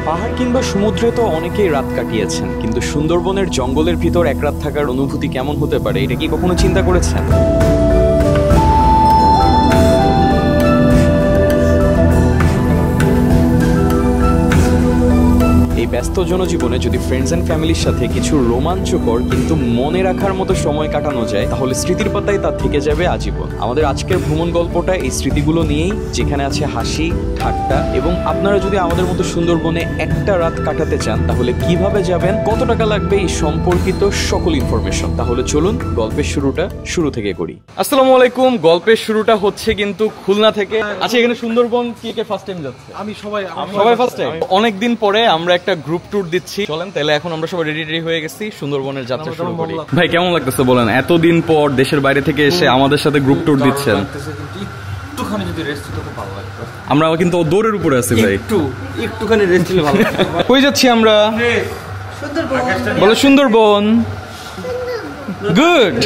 পাহাড় কিংবা সমুদ্রে তো অনেকেই রাত কাটিয়েছেন, কিন্তু সুন্দরবনের জঙ্গলের ভিতর এক রাত থাকার অনুভূতি কেমন হতে পারে, এটা কি কখনো চিন্তা করেছেন? এই ব্যস্ত জনজীবনে যদি ফ্রেন্ডস অ্যান্ড ফ্যামিলির সাথে কিছু রোমাঞ্চকর কিন্তু মনে রাখার মতো সময় কাটানো যায়, তাহলে স্মৃতির পাতায় তা থেকে যাবে আজীবন। আমাদের আজকের ভ্রমণ গল্পটা এই স্মৃতিগুলো নিয়েই, যেখানে আছে হাসি, ঠাট্টা, এবং আপনারা যদি আমাদের মতো সুন্দরবনে একটা রাত কাটাতে চান তাহলে কিভাবে যাবেন, কত টাকা লাগবে, এই সম্পর্কিত সকল ইনফরমেশন। তাহলে চলুন গল্পের শুরুটা শুরু থেকে করি। আসসালামু আলাইকুম। গল্পের শুরুটা হচ্ছে কিন্তু খুলনা থেকে। আচ্ছা, এখানে সুন্দরবন কে ফার্স্ট টাইম যাচ্ছে? সবাই ফার্স্ট টাইম। অনেকদিন পরে আমরা একটা গ্রুপ ট্যুর দিচ্ছি। চলেন তাহলে, এখন আমরা সবাই রেডি হয়ে গেছি, সুন্দরবনের যাত্রা শুরু করি। ভাই কেমন লাগতেছে বলেন, এতদিন পর দেশের বাইরে থেকে এসে আমাদের সাথে গ্রুপ ট্যুর দিচ্ছেন? একটুখানি যদি রেস্ট দিতে খুব ভালো লাগতো। আমরা কিন্তু দৌড়ের উপরে আছি ভাই, একটুখানি রেস্ট দিলে ভালো লাগতো। কই যাচ্ছি আমরা? বলো সুন্দরবন। গুড।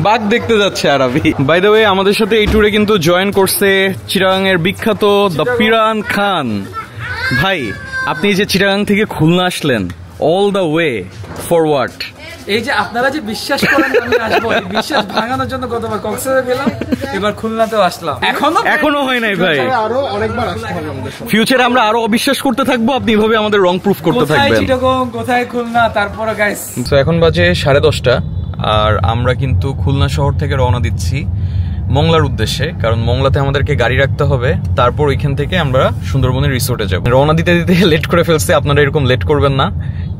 বাঘ দেখতে যাচ্ছে আরবি। বাই দ্য ওয়ে, আমাদের সাথে এই ট্যুরে কিন্তু জয়েন করছে চিটাগাং এর বিখ্যাত দ্য পিরান খান ভাই। আপনি যে চিটাগাং থেকে খুলনা আসলেন, all the way for what? এই যে আপনারা যে বিশ্বাস করেন আমি আসবো, এই বিশ্বাস ভাঙানোর জন্য গতবার কক্সবাজার গেলাম, এবার খুলনাতেও আসলাম। এখনো হয় নাই ভাই, আরো অনেকবার আসতে হবে আমাদের। ফিউচারে আমরা আরো অবিশ্বাস করতে থাকবো, আপনি এভাবে আমাদের রং প্রুফ করতে থাকবেন। কোথায় খুলনা, তারপরে গাইস। তো এখন বাজে 10:30 আর আমরা কিন্তু খুলনা শহর থেকে রওনা দিচ্ছি মংলার উদ্দেশ্যে, কারণ মংলাতে আমাদেরকে গাড়ি রাখতে হবে, তারপর ওইখান থেকে আমরা সুন্দরবনের রিসোর্টে যাব। রওনা দিতে দিতে লেট করে ফেলছে, আপনারা এরকম লেট করবেন না,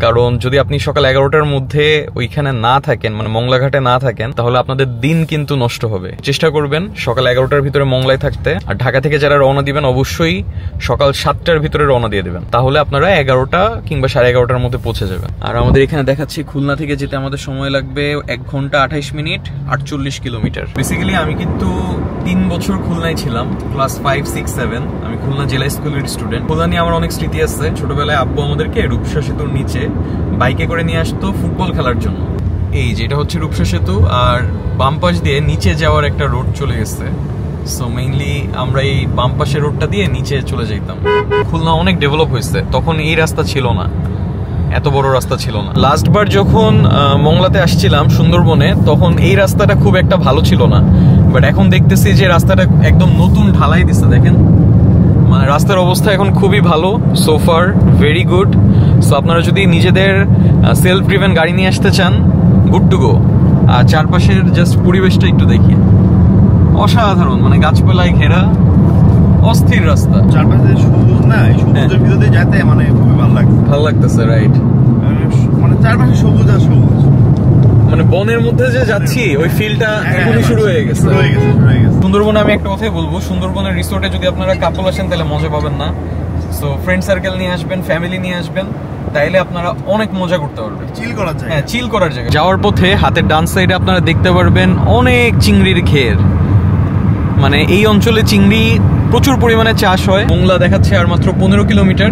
কারণ যদি আপনি সকাল 11টার মধ্যে ওইখানে না থাকেন, মানে মংলা ঘাটে না থাকেন, তাহলে আপনাদের দিন কিন্তু নষ্ট হবে। চেষ্টা করবেন সকাল 11টার ভিতরে মংলায় থাকতে। আর ঢাকা থেকে যারা রওনা দিবেন অবশ্যই সকাল 7টার ভিতরে রওনা দিয়ে দেবেন, তাহলে আপনারা 11টা কিংবা 11:30টার মধ্যে পৌঁছে যাবেন। আর আমাদের এখানে দেখাচ্ছি খুলনা থেকে যেতে আমাদের সময় লাগবে 1 ঘন্টা 28 মিনিট 48 কিলোমিটার। বেসিক্যালি আমি কিন্তু 3 বছর খুলনায় ছিলাম, ক্লাস 5, 6, 7। আমি খুলনা জেলা স্কুলের স্টুডেন্ট। খুলনা নিয়ে আমার অনেক স্মৃতি আছে। ছোটবেলায় আব্বু আমাদেরকে রূপসা সেতুর নিচে বাইকে করে নিয়ে আসতো ফুটবল খেলার জন্য। এই যেটা হচ্ছে রূপসা সেতু, আর বাম পাশ দিয়ে নিচে যাওয়ার একটা রোড চলে গেছে। সো মেইনলি আমরা এই বাম পাশের রোডটা দিয়ে নিচে চলে যেতাম। খুলনা অনেক ডেভেলপ হয়েছে, তখন এই রাস্তা ছিল না, এত বড় রাস্তা ছিল না। লাস্টবার যখন মংলাতে আসছিলাম সুন্দরবনে, তখন এই রাস্তাটা খুব একটা ভালো ছিল না, বাট এখন দেখতেছি যে রাস্তাটা একদম নতুন ঢালাই দিচ্ছে। দেখেন, মানে রাস্তার অবস্থা এখন খুবই ভালো, so far very good. So আপনারা যদি নিজেদের সেলফ ড্রিভেন গাড়ি নিয়ে আসতে চান, গুড টু গো। আর চারপাশের জাস্ট পরিবেশটা একটু দেখি, অসাধারণ, মানে গাছপালায় ঘেরা, অস্থির রাস্তা। চারপাশে সবুজ না, এই সবুজের ভিতরে যেতে মানে খুবই ভালো লাগতেছে, রাইট? মানে চারপাশে সবুজ আর সবুজ, মানে বনের মধ্যে যে যাচ্ছি ওই ফিলটা এখনই শুরু হয়ে গেছে। সুন্দরবনে আমি একটা কথাই বলবো, সুন্দরবনের রিসোর্টে যদি আপনারা কাপল আসেন তাহলে মজা পাবেন না। সো ফ্রেন্ড সার্কেল নিয়ে আসবেন, ফ্যামিলি নিয়ে আসবেন, তাইলে আপনারা অনেক মজা করতে পারবেন, চিল করার জায়গা। হ্যাঁ, চিল করার জায়গা। যাওয়ার পথে হাতের ডান সাইডে আপনারা দেখতে পারবেন অনেক চিংড়ির ঘের, মানে এই অঞ্চলে চিংড়ি প্রচুর পরিমাণে চাষ হয়। মংলা দেখাচ্ছে আর মাত্র 15 কিলোমিটার।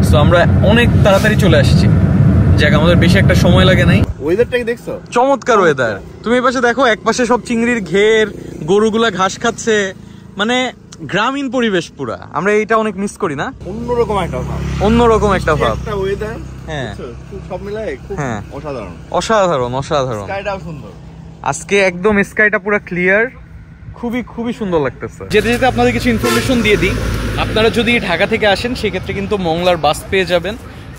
সো আমরা অনেক তাড়াতাড়ি চলে আসছি, যাক আমাদের বেশি একটা সময় লাগে নাই। ওয়েদারটাকে দেখছো? চমৎকার ওয়েদার। তুমি এই পাশে দেখো, এক পাশে সব চিংড়ির ঘের, গরুগুলা ঘাস খাচ্ছে, মানে গ্রামীণ পরিবেশ পুরা। আমরা এইটা অনেক মিস করি না? অন্যরকম একটা ভাব, অন্যরকম একটা ভাব, একটা ওয়েদার। হ্যাঁ, সব মিলায় খুব অসাধারণ, অসাধারণ, অসাধারণ। স্কাইটাও সুন্দর আজকে একদম স্কাইটা পুরো ক্লিয়ার, খুবই খুবই সুন্দর লাগতেছে। যেতে যেতে আপনাদের কিছু ইনফরমেশন দিয়ে দিই। আপনারা যদি ঢাকা থেকে আসেন সেক্ষেত্রে কিন্তু মংলার বাস পেয়ে যাবেন।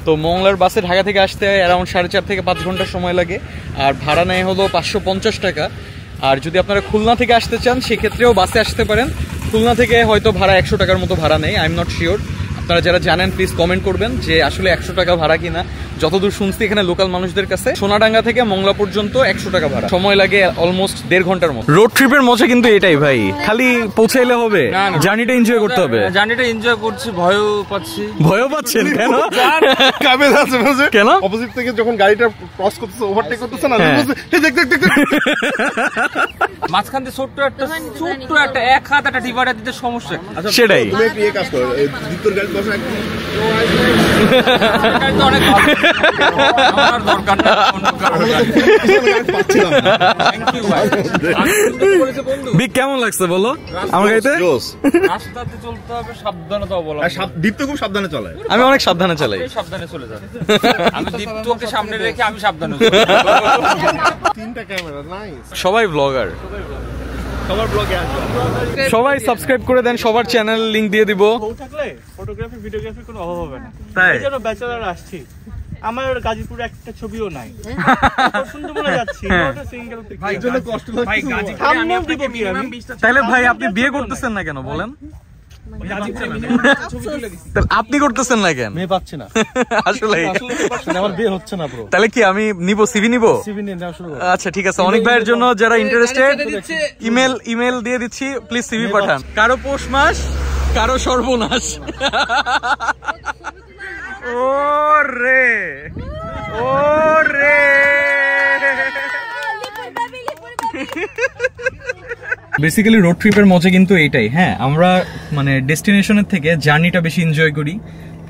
তো মংলার বাসে ঢাকা থেকে আসতে অ্যারাউন্ড 4.5 থেকে 5 ঘন্টা সময় লাগে, আর ভাড়া নেয় হলো 550 টাকা। আর যদি আপনারা খুলনা থেকে আসতে চান সেক্ষেত্রেও বাসে আসতে পারেন। খুলনা থেকে হয়তো ভাড়া 100 টাকার মতো ভাড়া নেই, আই এম নট শিওর। আপনারা যারা জানেন প্লিজ কমেন্ট করবেন যে আসলে 100 টাকা ভাড়া কিনা। যতদূর শুনছি এখানে লোকাল মানুষদের কাছে সোনাডাঙ্গা থেকে মংলা পর্যন্ত 100 টাকা ভাড়া, সময় লাগে অলমোস্ট 1.5 ঘন্টার মতো। রোড ট্রিপের মজা কিন্তু এটাই ভাই, খালি পৌঁছাইলে হবে, জার্নিটা এনজয় করতে হবে। জার্নিটা এনজয় করছি, ভয়ও পাচ্ছি। ভয়ও পাচ্ছেন কেন? কাবে যাচ্ছে বুঝে, কেন অপোজিট থেকে যখন গাড়িটা ক্রস করতেছে, ওভারটেক করতেছে না, দেখ মাঝখান দিয়ে ছোট্ট একটা এক হাত একটা ডিভাইডার দিতে সমস্যা। সেটাই। তুমি একটু কাজ করো, ভিতর গাড়ি ভালোবাসা একদম অনেক আমার দরকার না অন্য কারণে পাচ্ছিলাম না। বিগ কেমন লাগছে বলো আমার গাড়িতে? রাস্তাতে চলতে হবে, সাবধানতা অবলম্বন। আর দীপ্ত খুব সাবধানে চলে। আমি অনেক সাবধানে চালাই। সাবধানে চলে যাবে। আমি দীপ্তকে সামনে রেখে আমি সাবধানে তিনটা ক্যামেরা নাইস। সবাই ব্লগার, সবার ব্লগে আসবে। সবাই সাবস্ক্রাইব করে দেন, সবার চ্যানেল লিংক দিয়ে দিব। থাকলে ফটোগ্রাফি ভিডিওগ্রাফির কোনো অভাব হবে না। তাই এই জন্য ব্যাচেলার আসছি। আমার গাজীপুরে একটা ছবিও নাই। সুন্দরবনে যাচ্ছি, ওটা সিঙ্গেল পিক। এই জন্য কষ্ট হচ্ছে। ভাই গাজীপুরে আমি আপনাকে মিনিমাম 20টা তাহলে ভাই আপনি বিয়ে করতেছেন না কেন বলেন? গাজীপুরে মিনিমাম ছবি তুলে দিছি। তাহলে আপনি করতেছেন না কেন? মেয়ে পাচ্ছি না। আসলে আমার বিয়ে হচ্ছে না ব্রো। তাহলে কি আমি নিব, সিভি নিব? সিভি নিয়ে নেওয়া শুরু করো। আচ্ছা ঠিক আছে, অনেক ভাইয়ের জন্য যারা ইন্টারেস্টেড ইমেল দিয়ে দিচ্ছি, প্লিজ সিভি পাঠান। কারো পৌষ মাস, কারো সর্বনাশ। ও রে ও রে, বেসিক্যালি রোড ট্রিপের মজা কিন্তু এইটাই। হ্যাঁ, আমরা মানে ডেস্টিনেশনের থেকে জার্নিটা বেশি এনজয় করি।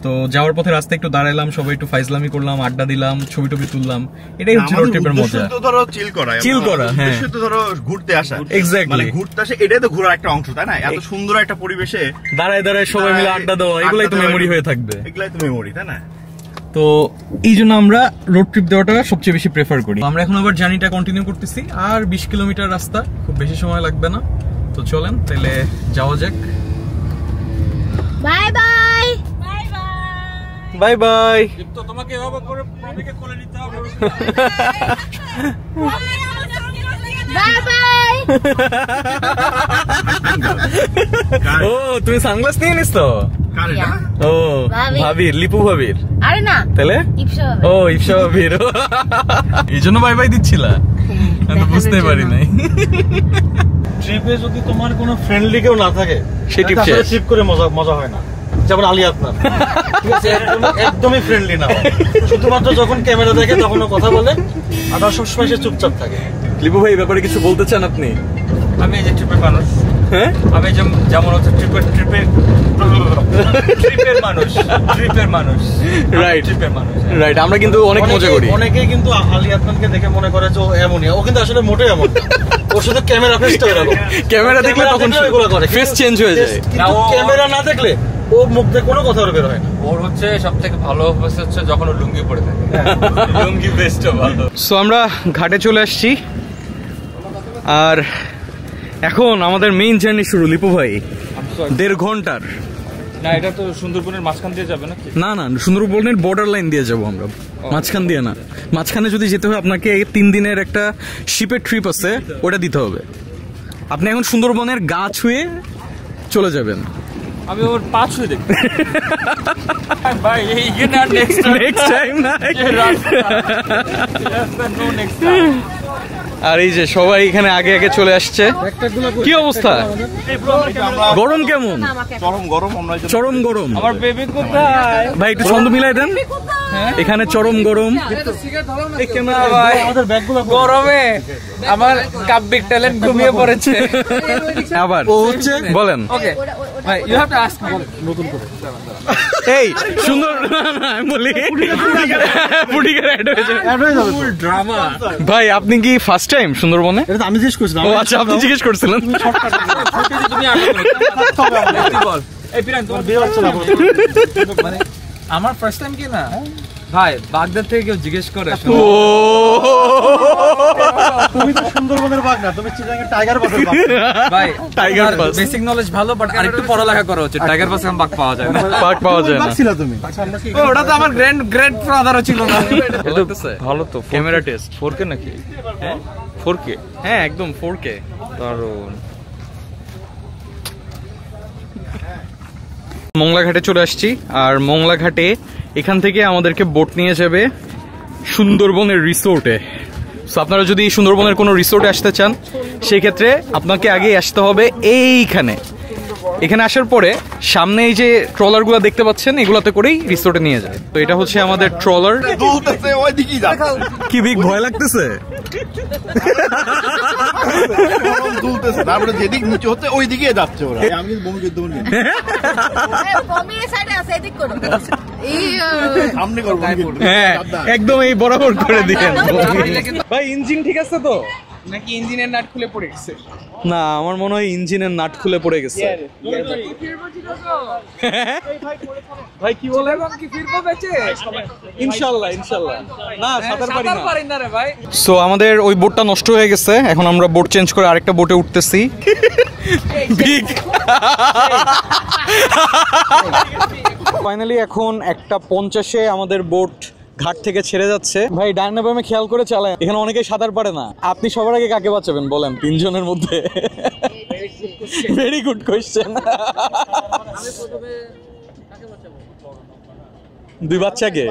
তো যাওয়ার পথে রাস্তায় একটু দাঁড়াইলাম, সবাই একটু ফাইজলামি করলাম, আড্ডা দিলাম, ছবি টবি তুললাম, এটাই হচ্ছে রোড ট্রিপের মজা। তো ধরো চিল করা, হ্যাঁ, উদ্দেশ্য তো ধরো ঘুরতে আসা। এক্স্যাক্টলি, মানে ঘুরতে আসে, এটাই তো ঘোরার একটা অংশ, তাই না? এত সুন্দর একটা পরিবেশে দাঁড়ায় দাঁড়ায় সবাই মিলে আড্ডা দেওয়া, এগুলাই তো মেমোরি হয়ে থাকবে। এগুলাই তো মেমোরি, তাই না? তো এই জন্য আমরা রোড ট্রিপ দেওয়াটা সবচেয়ে বেশি প্রেফার করি। আমরা এখন আবার জার্নিটা কন্টিনিউ করতেছি, আর 20 কিলোমিটার রাস্তা, খুব বেশি সময় লাগবে না। তো চলেন তাহলে যাওয়া যাক। Bye bye bye bye. তো তোমাকে এভাবে করে প্রমিকে কোলে নিতে হবে। Bye bye. ও তুমি সানগ্লাস নিয়ে নিস তো? কার এটা? ও ভাবি। ভাবির, লিপু ভাবির। আরে না, তাহলে ইপসা ও ইপসা ভাবির। এই জন্য বাই বাই দিচ্ছিলা? আমি তো বুঝতে পারি নাই। ট্রিপে যদি তোমার কোনো ফ্রেন্ডলি কেউ না থাকে, সেই ট্রিপ তাহলে শেষ। ট্রিপ করে মজা হয় না। যেমন আলী আদনান, ঠিক আছে, একদমই ফ্রেন্ডলি না। শুধুমাত্র যখন ক্যামেরা দেখে তখন ও কথা বলে, আর সবসময় সে চুপচাপ থাকে। লিপু ভাই, এই ব্যাপারে কিছু বলতে চান আপনি? আমি এই যে ট্রিপের মানুষ, হ্যাঁ, আমি যেমন হচ্ছে ট্রিপের মানুষ, রাইট ট্রিপের মানুষ। রাইট, আমরা কিন্তু অনেক মজা করি। অনেকেই কিন্তু আলী আদনানকে দেখে মনে করে যে ও এমনই, ও কিন্তু আসলে মোটেই এমন না। ওর শুধু ক্যামেরা ফেসটা এরকম। ক্যামেরা দেখলে তখন এগুলো করে, ফেস চেঞ্জ হয়ে যায়। কিন্তু ক্যামেরা না দেখলে ও মুখ দিয়ে কোনো কথা বের হয় না। ওর হচ্ছে সব থেকে ভালো অভ্যাস হচ্ছে যখন ও লুঙ্গি পরে থাকে, লুঙ্গি বেস্টও ভালো। সো আমরা ঘাটে চলে আসছি, আর এখন আমাদের মেইন জার্নি শুরু। লিপু ভাই, 1.5 ঘন্টার। না, এটা তো সুন্দরবনের মাঝখান দিয়ে যাবে নাকি? না না, সুন্দরবনের বর্ডার লাইন দিয়ে যাবো আমরা, মাঝখান দিয়ে না। মাঝখানে যদি যেতে হয় আপনাকে 3 দিনের একটা শিপের ট্রিপ আছে, ওটা দিতে হবে। আপনি এখন সুন্দরবনের গা ছুঁয়ে চলে যাবেন। আমি ওর পা ছুঁয়ে দেখবো। ভাই এইখানে আর নেক্সট টাইম না। Next time. আর এই যে সবাই এখানে আগে আগে চলে আসছে। কি অবস্থা? গরম কেমন? চরম গরম। আমরা চরম গরম। আমার বেবি কোথায়? ভাই একটু ছন্দ মিলাই দেন। এখানে চরম গরম। আমাদের ব্যাগগুলো গরমে আমার কাব্যিক ট্যালেন্ট ঘুমিয়ে পড়েছে। আবার ও হচ্ছে বলেন। ওকে ভাই, ইউ হ্যাভ টু আস্ক নতুন করে। এই সুন্দর আমি বলি পুটিকের অ্যাড হয়েছে। ফুল ড্রামা। ভাই আপনি কি ফার্স্ট টাইম সুন্দরবনে? এটা তো আমি জিজ্ঞেস করছিলাম। ও আচ্ছা, আপনি জিজ্ঞেস করছিলেন। তুমি আগে বল। এই পিরান, তোমার বিয়ে হচ্ছে না মানে আমার ফার্স্ট টাইম কি না ভাই, বাগদাদ থেকে কেউ জিজ্ঞেস করে। ও তুমি তো সুন্দরবনের বাঘ না, তুমি চিটাগাং টাইগার পাসের বাঘ। ভাই টাইগার পাস বেসিক নলেজ ভালো, বাট আরেকটু পড়ালেখা করা হচ্ছে। টাইগার পাস বাঘ পাওয়া যায় না। পাক পাওয়া যায় না। বাঘ ছিল তুমি। ওটা তো আমার গ্রেট ফাদারও ছিল না। ভালো তো ক্যামেরা টেস্ট 4K নাকি? হ্যাঁ 4K? হ্যাঁ একদম 4K। দারুণ। মংলাঘাটে চলে আসছি, আর মংলাঘাটে এখান থেকে আমাদেরকে বোট নিয়ে যাবে সুন্দরবনের রিসোর্টে। সো আপনারা যদি সুন্দরবনের কোনো রিসোর্টে আসতে চান, সেই ক্ষেত্রে আপনাকে আগে আসতে হবে এইখানে। এখানে আসার পরে সামনে এই যে ট্রলার গুলো দেখতে পাচ্ছেন এগুলোতে করেই রিসোর্টে নিয়ে যায়। তো এটা হচ্ছে আমাদের ট্রলার। কি বিগ ভয় লাগতেছে? তারপরে যেদিক নিচে হচ্ছে ওই দিকে যাচ্ছে ওরা। আমি বমি যুদ্ধ করি সামনে করবো। হ্যাঁ একদম এই বরাবর করে দিলেন। ভাই ইঞ্জিন ঠিক আছে তো নাকি ইঞ্জিনের নাট খুলে পড়ে গেছে? না আমার মনে হয় ইঞ্জিনের নাট খুলে পড়ে গেছে। ভাই কি বলে কি ফিরবো বেঁচে? ইনশাআল্লাহ ইনশাআল্লাহ। না সাঁতার পারি না রে ভাই। সো আমাদের ওই বোটটা নষ্ট হয়ে গেছে, এখন আমরা বোট চেঞ্জ করে আরেকটা বোটে উঠতেছি। ফাইনালি এখন 1:50 আমাদের বোট ঘাট থেকে ছেড়ে যাচ্ছে। ভাই ডাইনা বামে খেয়াল করে চালায়, এখানে অনেকেই সাঁতার পারে না। আপনি সবার আগে কাকে বাঁচাবেন বলেন তিনজনের মধ্যে? Very good question. দুই বাচ্চাকে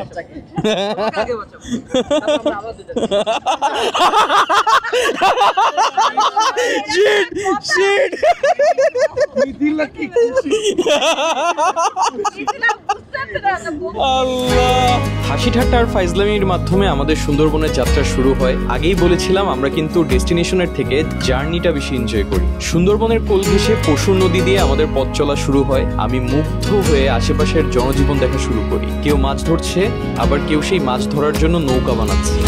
হাসি ঠাট্টা আর ফাইজলামির মাধ্যমে আমাদের সুন্দরবনের যাত্রা শুরু হয়। আগেই বলেছিলাম আমরা কিন্তু ডেস্টিনেশনের থেকে জার্নিটা বেশি এনজয় করি। সুন্দরবনের কোল ঘেঁষে পশুর নদী দিয়ে আমাদের পথ চলা শুরু হয়। আমি মুগ্ধ হয়ে আশেপাশের জনজীবন দেখা শুরু করি। কেউ মাছ ধরছে, আবার কেউ সেই মাছ ধরার জন্য নৌকা বানাচ্ছে।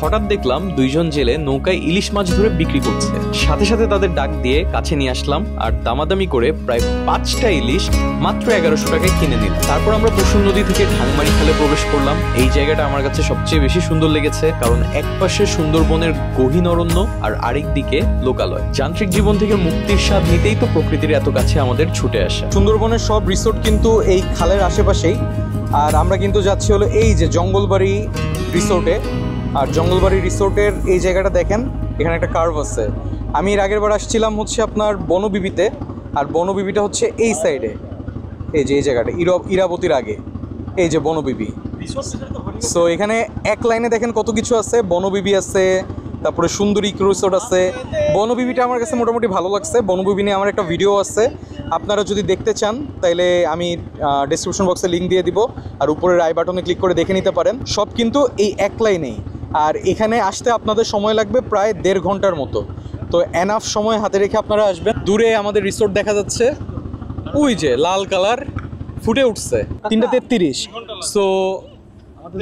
হঠাৎ দেখলাম দুইজন জেলে নৌকায় ইলিশ মাছ ধরে বিক্রি করছে। সাথে সাথে তাদের ডাক দিয়ে কাছে নিয়ে আসলাম আর দামাদামি করে প্রায় 5টা ইলিশ মাত্র 1100 টাকায় কিনে নিলাম। তারপর আমরা পশুর নদী থেকে ঢাংমারি খালে প্রবেশ করলাম। এই জায়গাটা আমার কাছে সবচেয়ে বেশি সুন্দর লেগেছে, কারণ এক পাশে সুন্দরবনের গহীন অরণ্য আর আরেক দিকে লোকালয়। যান্ত্রিক জীবন থেকে মুক্তির স্বাদ নিতেই তো প্রকৃতির এত কাছে আমাদের ছুটে আসা। সুন্দরবনের সব রিসোর্ট কিন্তু এই খালের আশেপাশেই, আর আমরা কিন্তু যাচ্ছি হলো এই যে জঙ্গলবাড়ি রিসোর্টে। আর জঙ্গলবাড়ি রিসোর্টের এই জায়গাটা দেখেন, এখানে একটা কার্ভ আছে। আমি এর আগের বার আসছিলাম হচ্ছে আপনার বনবিবিতে, আর বনবিবিটা হচ্ছে এই সাইডে, এই যে এই জায়গাটা ইরাবতীর আগে এই যে বনবিবি। সো এখানে এক লাইনে দেখেন কত কিছু আছে। বনবিবি আছে, তারপরে সুন্দরী ইকো রিসোর্ট আছে। বনবিবিটা আমার কাছে মোটামুটি ভালো লাগছে। বনবিবি নিয়ে আমার একটা ভিডিও আছে, আপনারা যদি দেখতে চান তাইলে আমি ডেসক্রিপশন বক্সে লিঙ্ক দিয়ে দিব, আর উপরের আই বাটনে ক্লিক করে দেখে নিতে পারেন। সব কিন্তু এই এক লাইনেই, আর এখানে আসতে আপনাদের সময় লাগবে প্রায় 1.5 ঘন্টার মতো। তো এনাফ সময় হাতে রেখে আপনারা আসবেন। দূরে আমাদের রিসোর্ট দেখা যাচ্ছে, ওই যে লাল কালার ফুটে উঠছে। 3:33। সো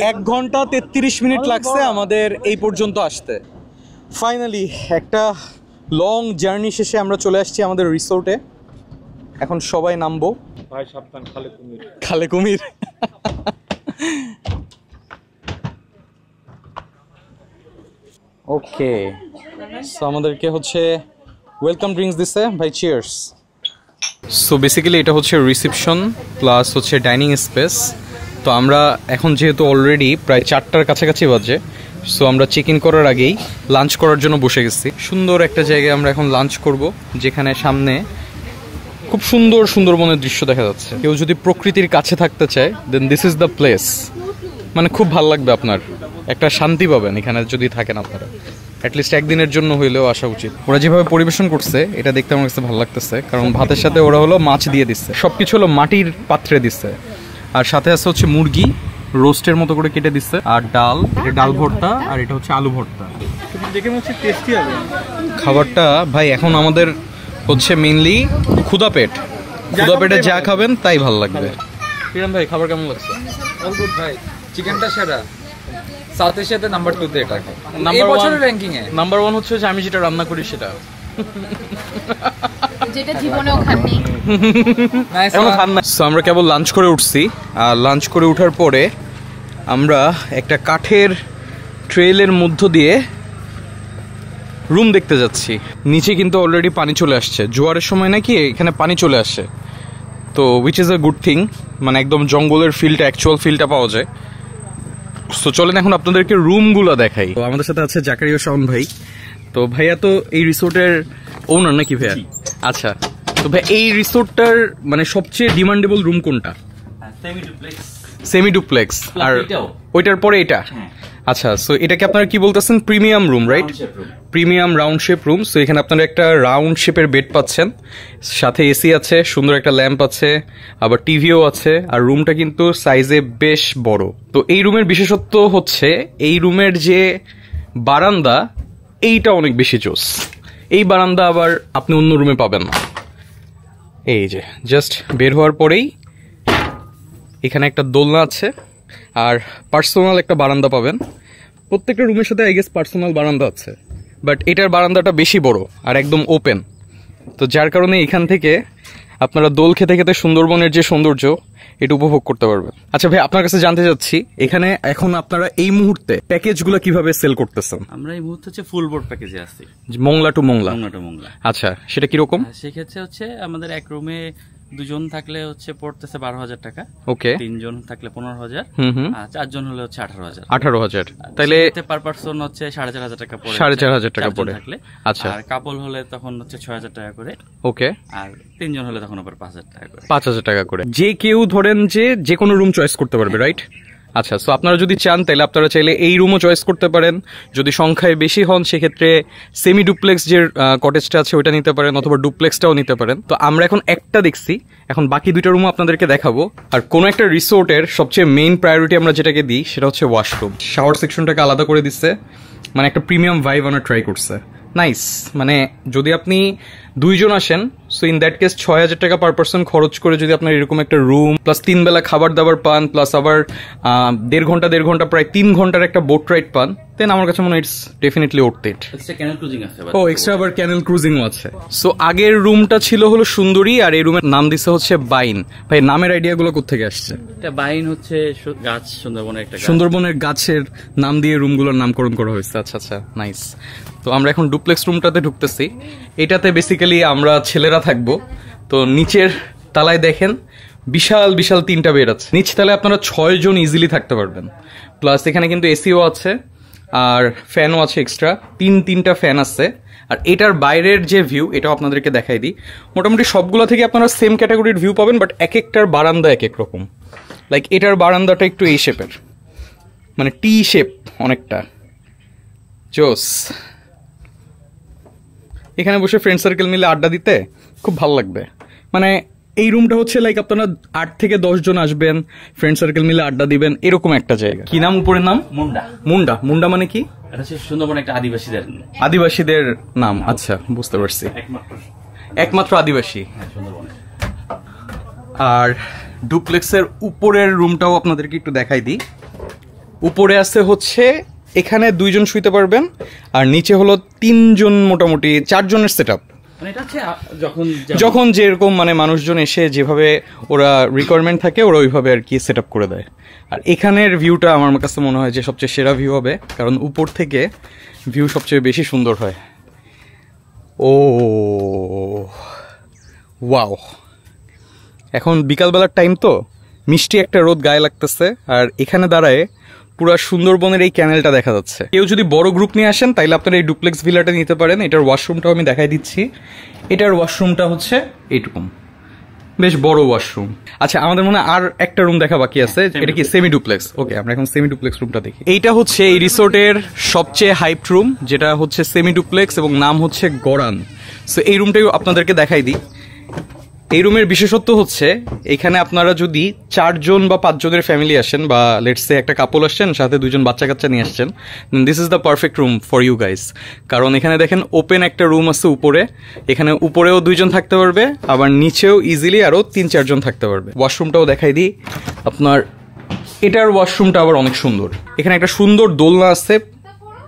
1 ঘন্টা 33 মিনিট লাগছে আমাদের এই পর্যন্ত আসতে। ফাইনালি একটা লং জার্নি শেষে আমরা চলে আসছি আমাদের রিসোর্টে। এখন সবাই নামবো। ভাই সাবধান, খালে কুমির। খালে কুমির। ওকে, সো আমাদেরকে হচ্ছে ওয়েলকাম ড্রিঙ্কস দিছে ভাই, চিয়ার্স। সো বেসিক্যালি এটা হচ্ছে রিসেপশন প্লাস হচ্ছে ডাইনিং স্পেস। তো আমরা এখন যেহেতু অলরেডি প্রায় 4টার কাছাকাছি বাজে, সো আমরা চেক ইন করার আগেই লাঞ্চ করার জন্য বসে গেছি। সুন্দর একটা জায়গায় আমরা এখন লাঞ্চ করব, যেখানে সামনে খুব সুন্দর সুন্দরবনের দৃশ্য দেখা যাচ্ছে। কেউ যদি প্রকৃতির কাছে থাকতে চায় দেন দিস ইজ দ্য প্লেস। মানে খুব ভালো লাগবে, আপনার একটা শান্তি পাবেন এখানে যদি থাকেন আপনারা। অ্যাটলিস্ট একদিনের জন্য হইলেও আসা উচিত। ওরা যেভাবে পরিবেশন করছে এটা দেখতে আমার কাছে ভালো লাগতেছে, কারণ ভাতের সাথে ওরা হলো মাছ দিয়ে দিচ্ছে, সবকিছু হলো মাটির পাত্রে দিচ্ছে, আর সাথে আছে হচ্ছে মুরগি রোস্টের মতো করে কেটে দিচ্ছে, আর ডাল, এটা ডাল ভর্তা, আর এটা হচ্ছে আলু ভর্তা। দেখে মনে হচ্ছে টেস্টি হবে খাবারটা। ভাই এখন আমাদের হচ্ছে মেইনলি ক্ষুধা পেট, ক্ষুধা পেটে যা খাবেন তাই ভালো লাগবে। কিরণ ভাই খাবার কেমন লাগছে? অল গুড ভাই, চিকেনটা সেরা। সাউথ এশিয়াতে নাম্বার 2 তে এটা। নাম্বার 1 র‍্যাঙ্কিং এ নাম্বার 1 হচ্ছে যে আমি যেটা রান্না করি সেটা, যেটা জীবনেও খাননি। এখনো খান না। সো আমরা কেবল লাঞ্চ করে উঠছি, আর লাঞ্চ করে ওঠার পরে আমরা একটা কাঠের ট্রেইলের মধ্য দিয়ে রুম দেখতে যাচ্ছি। নিচে কিন্তু অলরেডি পানি চলে আসছে, জোয়ারের সময় নাকি এখানে পানি চলে আসে, তো which is a good thing. মানে একদম জঙ্গলের ফিলটা, অ্যাকচুয়াল ফিলটা পাওয়া যায়। সো চলেন এখন আপনাদেরকে রুমগুলো দেখাই। তো আমাদের সাথে আছে জাকারিয়া শাওন ভাই। তো ভাইয়া তো এই রিসোর্টের ওনার নাকি ভাইয়া? আচ্ছা, তো ভাই এই রিসোর্টটার মানে সবচেয়ে ডিমান্ডেবল রুম কোনটা? Semi duplex. আর ওইটার পরে এটা? আচ্ছা, সো এটাকে আপনারা কি বলতেছেন? Premium room, right? Premium round shape room. So এখানে আপনারা একটা রাউন্ড শেপের বেড পাচ্ছেন, সাথে এসি আছে, সুন্দর একটা ল্যাম্প আছে, আবার টিভিও আছে, আর রুমটা কিন্তু সাইজে বেশ বড়। তো এই রুমের বিশেষত্ব হচ্ছে এই রুমের যে বারান্দা, এইটা অনেক বেশি জোস। এই বারান্দা আবার আপনি অন্য রুমে পাবেন না। এই যে জাস্ট বের হওয়ার পরেই এখানে একটা দোলনা আছে, আর পার্সোনাল একটা বারান্দা পাবেন। প্রত্যেকটা রুমের সাথে আই গেস পার্সোনাল বারান্দা আছে, বাট এটার বারান্দাটা বেশি বড় আর একদম ওপেন। তো যার কারণে এখান থেকে আপনারা দোল খেতে খেতে সুন্দরবনের যে সৌন্দর্য এটা উপভোগ করতে পারবেন। আচ্ছা ভাই, আপনার কাছে জানতে চাচ্ছি, এখানে এখন আপনারা এই মুহূর্তে প্যাকেজগুলো কিভাবে সেল করতেছেন? আমরা এই মুহূর্তে হচ্ছে ফুল বোর্ড প্যাকেজে আছি, মোংলা টু মোংলা। আচ্ছা, সেটা কিরকম? সেক্ষেত্রে হচ্ছে আমাদের এক রুমে 2 জন থাকলে হচ্ছে পড়তেছে 12,000 টাকা। ওকে। 3 জন থাকলে 15,000। আর 4 জন হলে হচ্ছে 18,000। 18,000। তাহলে পার পারসন হচ্ছে 4,500 টাকা পড়ে। 4,500 টাকা পড়ে থাকলে। আচ্ছা। আর কাপল হলে তখন হচ্ছে 6,000 টাকা করে। ওকে। আর 3 জন হলে তখন আবার 5,000 টাকা করে। 5,000 টাকা করে। যে কেউ ধরেন যে কোনো রুম চয়েস করতে পারবে, রাইট? আচ্ছা, সো আপনারা যদি চান তাহলে আপনারা চাইলে এই রুমও চয়েস করতে পারেন। যদি সংখ্যায় বেশি হন সেক্ষেত্রে সেমি ডুপ্লেক্স যে কটেজটা আছে ওইটা নিতে পারেন, অথবা ডুপ্লেক্সটাও নিতে পারেন। তো আমরা এখন একটা দেখছি, এখন বাকি 2টা রুমও আপনাদেরকে দেখাবো। আর কোনো একটা রিসোর্টের সবচেয়ে মেইন প্রায়োরিটি আমরা যেটাকে দিই সেটা হচ্ছে ওয়াশরুম। শাওয়ার সেকশনটাকে আলাদা করে দিচ্ছে, মানে একটা প্রিমিয়াম ভাইব আনার ট্রাই করছে। নাইস। মানে যদি আপনি 2 জন আসেন, সো ইন দ্যাট কেস 6,000 টাকা পার পার্সন খরচ করে যদি আপনার এরকম একটা রুম প্লাস 3 বেলা খাবার দাবার পান, প্লাস আবার 1.5 ঘন্টা প্রায় 3 ঘন্টার একটা বোট রাইড পান, দেন আমার কাছে মনে হয় it's definitely worth it. Canal cruising আছে। ও, এক্সট্রা আবার ক্যানেল ক্রুজিংও আছে। সো আগের রুমটা ছিল হলো সুন্দরী, আর এই রুমের নাম দিছে হচ্ছে বাইন। ভাই, নামের আইডিয়াগুলো কোত্থেকে আসছে? এটা বাইন হচ্ছে গাছ, সুন্দরবনের একটা গাছ। সুন্দরবনের গাছের নাম দিয়ে রুমগুলোর নামকরণ করা হয়েছে। আচ্ছা আচ্ছা, নাইস। তো আমরা এখন ডুপ্লেক্স রুমটাতে ঢুকতেছি। এটাতে বেসিক্যালি আমরা ছেলেরা থাকবো। তো নিচের তালায় দেখেন বিশাল বিশাল 3টা বেড আছে। নিচ তালায় আপনারা 6 জন ইজিলি থাকতে পারবেন। প্লাস এখানে কিন্তু এসিও আছে, আর ফ্যানও আছে এক্সট্রা, 3টা ফ্যান আছে। আর এটার বাইরের যে ভিউ এটাও আপনাদেরকে দেখাই দিই। মোটামুটি সবগুলো থেকে আপনারা সেম ক্যাটাগরির ভিউ পাবেন, বাট এক একটার বারান্দা এক এক রকম। লাইক এটার বারান্দাটা একটু এই শেপের, মানে টি শেপ, অনেকটা জোস। এখানে বসে ফ্রেন্ড সার্কেল মিলে আড্ডা দিতে খুব ভালো লাগবে। মানে এই রুমটা হচ্ছে লাইক আপনারা 8 থেকে 10 জন আসবেন, ফ্রেন্ড সার্কেল মিলে আড্ডা দিবেন, এরকম একটা জায়গা। কি নাম উপরের নাম? মুন্ডা। মুন্ডা। মুন্ডা মানে কি? এটা হচ্ছে সুন্দরবন একটা আদিবাসীদের নাম। আচ্ছা, বুঝতে পারছি। একমাত্র আদিবাসী। আর ডুপ্লেক্সের উপরের রুমটাও আপনাদেরকে একটু দেখাই দিই। উপরে আছে হচ্ছে এখানে 2 জন শুইতে পারবেন, আর নিচে হলো 3 জন, মোটামুটি 4 জনের সেট আপ। যখন যেরকম মানে মানুষজন এসে যেভাবে ওরা রিকোয়ারমেন্ট থাকে ওরা ওইভাবে আর কি সেট আপ করে দেয়। আর এখানের ভিউটা আমার কাছে মনে হয় যে সবচেয়ে সেরা ভিউ হবে, কারণ উপর থেকে ভিউ সবচেয়ে বেশি সুন্দর হয়। ও ওয়াও, এখন বিকালবেলার টাইম তো মিষ্টি একটা রোদ গায়ে লাগতেছে, আর এখানে দাঁড়ায় পুরা সুন্দরবনের এই ক্যানেলটা দেখা যাচ্ছে। কেউ যদি বড় গ্রুপ নিয়ে আসেন তাইলে আপনারা এই ডুপ্লেক্স ভিলাটা নিতে পারেন। এটার ওয়াশরুমটাও আমি দেখাই দিচ্ছি। এটার ওয়াশরুমটা হচ্ছে এইরকম, বেশ বড় ওয়াশরুম। আচ্ছা, আমাদের মনে হয় আর একটা রুম দেখা বাকি আছে। এটা কি সেমি ডুপ্লেক্স? ওকে, আমরা এখন সেমি ডুপ্লেক্স রুমটা দেখি। এইটা হচ্ছে এই রিসোর্টের সবচেয়ে হাইপ রুম, যেটা হচ্ছে সেমি ডুপ্লেক্স এবং নাম হচ্ছে গরান। সো এই রুমটাও আপনাদেরকে দেখাই দিই। এই রুমের বিশেষত্ব হচ্ছে এখানে আপনারা যদি 4 জন বা 5 জনের ফ্যামিলি আসেন, বা লেটস সে একটা কাপল আসছেন সাথে 2 জন বাচ্চা কাচ্চা নিয়ে আসছেন, this is the perfect room for you guys. কারণ এখানে দেখেন ওপেন একটা রুম আছে উপরে, এখানে উপরেও 2 জন থাকতে পারবে, আবার নিচেও ইজিলি আরো 3-4 জন থাকতে পারবে। ওয়াশরুমটাও দেখাই দিই আপনার। এটার ওয়াশরুমটা আবার অনেক সুন্দর। এখানে একটা সুন্দর দোলনা আছে,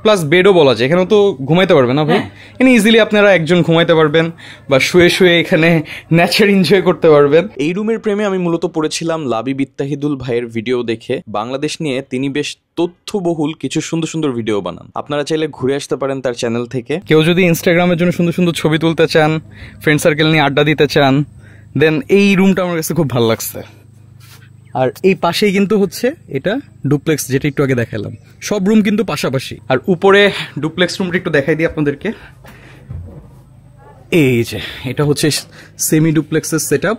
প্লাস বেডও বলা যায়। এখানেও তো ঘুমাইতে পারবেন না ভাই? এখানে ইজিলি আপনারা 1 জন ঘুমাইতে পারবেন, বা শুয়ে শুয়ে এখানে নেচার এনজয় করতে পারবেন। এই রুমের প্রেমে আমি মূলত পড়েছিলাম লাবিব ইত্তাহিদুল ভাইয়ের ভিডিও দেখে। বাংলাদেশ নিয়ে তিনি বেশ তথ্যবহুল কিছু সুন্দর সুন্দর ভিডিও বানান। আপনারা চাইলে ঘুরে আসতে পারেন তার চ্যানেল থেকে। কেউ যদি ইনস্টাগ্রামের জন্য সুন্দর সুন্দর ছবি তুলতে চান, ফ্রেন্ড সার্কেল নিয়ে আড্ডা দিতে চান, দেন এই রুমটা আমার কাছে খুব ভালো লাগছে। আর এই পাশেই কিন্তু হচ্ছে এটা ডুপ্লেক্স, যেটা একটু আগে দেখালাম। সব রুম কিন্তু পাশাপাশি। আর উপরে ডুপ্লেক্স রুমটা একটু দেখাই দিই আপনাদেরকে। এই যে এটা হচ্ছে সেমি ডুপ্লেক্সের সেটআপ,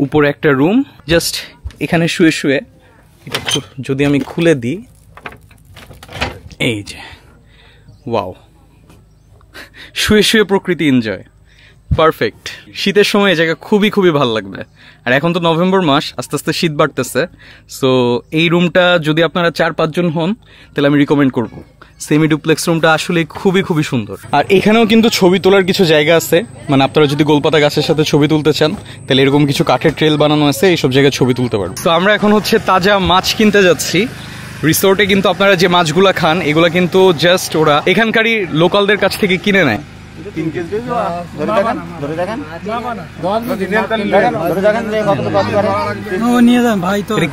উপরে একটা রুম, জাস্ট এখানে শুয়ে শুয়ে এটা যদি আমি খুলে দিই, এই যে ওয়াও, শুয়ে শুয়ে প্রকৃতি এনজয়, পারফেক্ট। শীতের সময় এই জায়গা খুবই খুবই ভালো লাগবে। আর এখন তো নভেম্বর মাস, আস্তে আস্তে শীত বাড়তেছে, সো এই রুমটা যদি আপনারা 4-5 জন হন তাহলে আমি রিকমেন্ড করব। সেমি ডুপ্লেক্স রুমটা আসলে খুবই খুবই সুন্দর। আর এখানেও কিন্তু ছবি তোলার কিছু জায়গা আছে, মানে আপনারা যদি গোলপাতা গাছের সাথে ছবি তুলতে চান তাহলে এরকম কিছু কাঠের ট্রেল বানানো আছে, এইসব জায়গায় ছবি তুলতে পারবেন। তো আমরা এখন হচ্ছে তাজা মাছ কিনতে যাচ্ছি। রিসোর্টে কিন্তু আপনারা যে মাছগুলা খান এগুলা কিন্তু জাস্ট ওরা এখানকারই লোকালদের কাছ থেকে কিনে নেয়।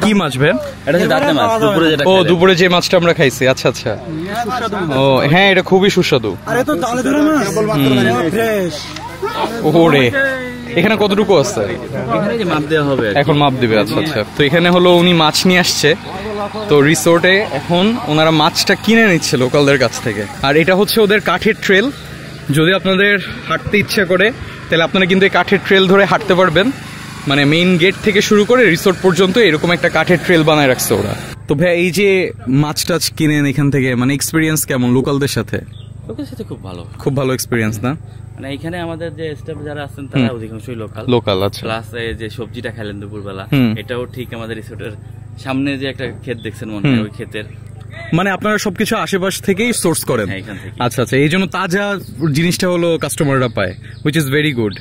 কি মাছ ভাই? ও দুপুরে যে মাছটা আমরা খাইছি। আচ্ছা আচ্ছা, ও হ্যাঁ, এটা খুবই সুস্বাদু। ওরে, এখানে কতটুকু আছে? মাপ দেওয়া হবে, এখন মাপ দিবে। আচ্ছা আচ্ছা, তো এখানে হলো উনি মাছ নিয়ে আসছে, তো রিসোর্টে এখন ওনারা মাছটা কিনে নিচ্ছে লোকালদের কাছ থেকে। আর এটা হচ্ছে ওদের কাঠের ট্রেল, যদি আপনাদের হাঁটতে ইচ্ছা করে তাহলে আপনারা কিন্তু এই কাঠের ট্রেল ধরে হাঁটতে পারবেন। মানে মেইন গেট থেকে শুরু করে রিসোর্ট পর্যন্ত এরকম একটা কাঠের ট্রেল বানায় রাখছে ওরা। তো ভাই এই যে মাছ টাছ কিনেন এখান থেকে, মানে এক্সপিরিয়েন্স কেমন লোকালদের সাথে? লোকের সাথে খুব ভালো, খুব ভালো এক্সপিরিয়েন্স না? মানে এখানে আমাদের যে স্টাফ যারা আছেন তারা অধিকাংশই লোকাল। আচ্ছা, প্লাস যে সবজিটা খাইলেন দুপুরবেলা, এটাও ঠিক আমাদের রিসোর্টের সামনে যে একটা ক্ষেত দেখছেন মনে হয়, ওই ক্ষেতের, মানে আপনারা সবকিছু আশেপাশ থেকেই সোর্স করেন। আচ্ছা আচ্ছা, এই জন্য তাজা জিনিসটা হলো কাস্টমাররা পায়, হুইচ ইজ ভেরি গুড।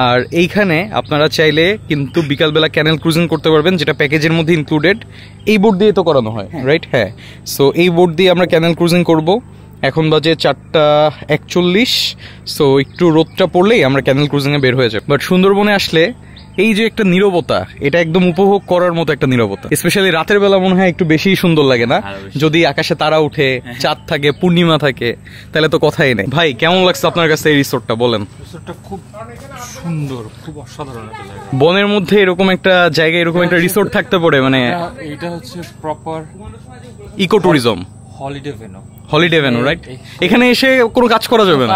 আর এইখানে আপনারা চাইলে কিন্তু বিকালবেলা ক্যানেল ক্রুজিং করতে পারবেন, যেটা প্যাকেজের মধ্যে ইনক্লুডেড। এই বোট দিয়ে তো করানো হয়, রাইট? হ্যাঁ, সো এই বোট দিয়ে আমরা ক্যানেল ক্রুজিং করব। এখন বাজে 4:41, সো একটু রোদটা পড়লেই আমরা ক্যানেল ক্রুজিংয়ে বের হয়ে যাব। বাট সুন্দরবনে আসলে এই যে একটা নীরবতা, এটা একদম উপভোগ করার মতো একটা নীরবতা। স্পেশালি রাতের বেলা মনে হয় একটু বেশি সুন্দর লাগে না? যদি আকাশে তারা উঠে, চাঁদ থাকে, পূর্ণিমা থাকে, তাহলে তো কথাই নেই। ভাই কেমন লাগছে আপনার কাছে এই রিসোর্টটা বলেন? রিসোর্টটা খুব সুন্দর, খুব অসাধারণ একটা জায়গা। বনের মধ্যে এরকম একটা জায়গায় এরকম একটা রিসোর্ট থাকতে পারে, মানে এটা হচ্ছে proper eco tourism, holiday venue. Holiday venue, right? এখানে এসে কোনো কাজ করা যাবে না,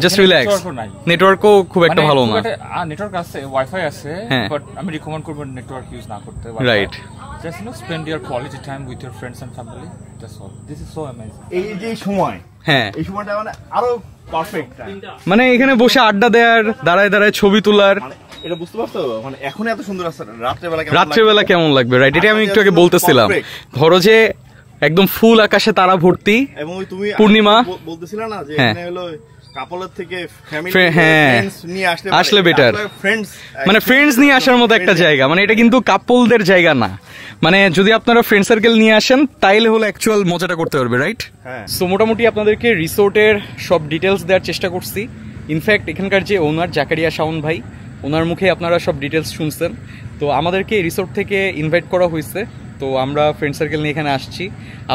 জাস্ট রিল্যাক্স। নেটওয়ার্কও খুব একটা ভালো না। নেটওয়ার্ক আছে, ওয়াইফাই আছে, বাট আমি রিকমেন্ড করব নেটওয়ার্ক ইউজ না করতে। Right, just spend your quality time with your friends and family, that's all. This is so amazing. এই যে সময়, হ্যাঁ এই সময়টা মানে আরো পারফেক্ট। মানে এখানে বসে আড্ডা দেওয়ার, দাঁড়ায় দাঁড়ায় ছবি তোলার, এটা বুঝতে পারছো? মানে এখন এত সুন্দর আছে, রাত্রেবেলা কেমন লাগবে? রাইট, এটা আমি একটু আগে বলতেছিলাম। ধরো যে একদম ফুল আকাশে তারা ভর্তি, এবং তুমি পূর্ণিমা বলতেছিলে না যে এখানে হলো কাপলের থেকে ফ্যামিলি, ফ্রেন্ডস নিয়ে আসলে বেটার। মানে ফ্রেন্ডস নিয়ে আসার মতো একটা জায়গা, মানে এটা কিন্তু কাপলদের জায়গা না। মানে যদি আপনারা ফ্রেন্ড সার্কেল নিয়ে আসেন তাইলে হলো অ্যাকচুয়াল মজাটা করতে পারবে, রাইট? সো মোটামুটি আপনাদেরকে রিসোর্টের সব ডিটেলস দেওয়ার চেষ্টা করছি। ইনফ্যাক্ট এখানকার যে ওনার জাকারিয়া শাওন ভাই, ওনার মুখে আপনারা সব ডিটেলস শুনছেন। তো আমাদেরকে রিসোর্ট থেকে ইনভাইট করা হয়েছে, তো আমরা ফ্রেন্ড সার্কেল নিয়ে এখানে আসছি।